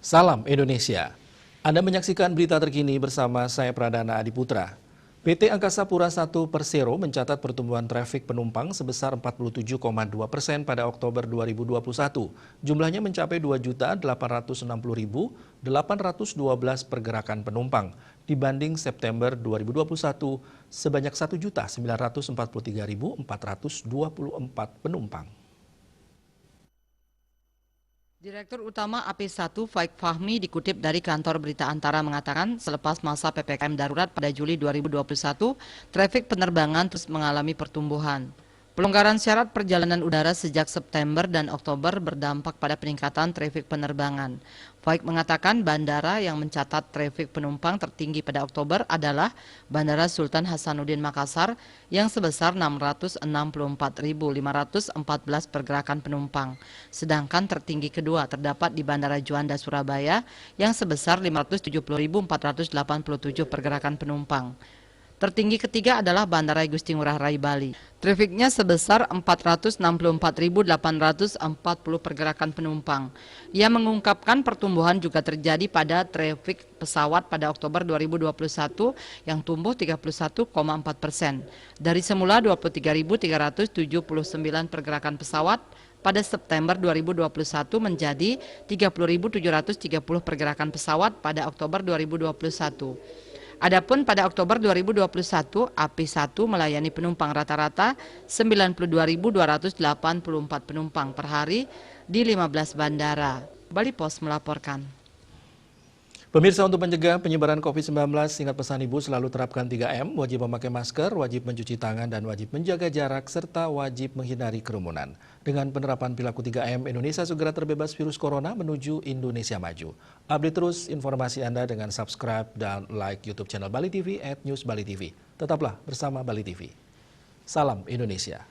Salam Indonesia. Anda menyaksikan berita terkini bersama saya Pradana Adiputra. PT Angkasa Pura I Persero mencatat pertumbuhan trafik penumpang sebesar 47,2% pada Oktober 2021. Jumlahnya mencapai 2.860.812 pergerakan penumpang dibanding September 2021 sebanyak 1.943.424 penumpang. Direktur Utama AP1 Faik Fahmi dikutip dari kantor berita Antara mengatakan selepas masa PPKM darurat pada Juli 2021, trafik penerbangan terus mengalami pertumbuhan. Pelonggaran syarat perjalanan udara sejak September dan Oktober berdampak pada peningkatan trafik penerbangan. Faik mengatakan bandara yang mencatat trafik penumpang tertinggi pada Oktober adalah Bandara Sultan Hasanuddin Makassar yang sebesar 664.514 pergerakan penumpang. Sedangkan tertinggi kedua terdapat di Bandara Juanda Surabaya yang sebesar 570.487 pergerakan penumpang. Tertinggi ketiga adalah Bandara Igusti Ngurah Rai Bali. Trafiknya sebesar 464.840 pergerakan penumpang. Ia mengungkapkan pertumbuhan juga terjadi pada trafik pesawat pada Oktober 2021 yang tumbuh 31,4%. Dari semula 23.379 pergerakan pesawat pada September 2021 menjadi 30.730 pergerakan pesawat pada Oktober 2021. Adapun pada Oktober 2021, AP1 melayani penumpang rata-rata 92.284 penumpang per hari di 15 bandara. Bali Pos melaporkan. Pemirsa, untuk mencegah penyebaran COVID-19, ingat pesan Ibu selalu terapkan 3M, wajib memakai masker, wajib mencuci tangan, dan wajib menjaga jarak, serta wajib menghindari kerumunan. Dengan penerapan perilaku 3M, Indonesia segera terbebas virus corona menuju Indonesia maju. Update terus informasi Anda dengan subscribe dan like YouTube channel Bali TV @newsbalitv. Tetaplah bersama Bali TV. Salam Indonesia.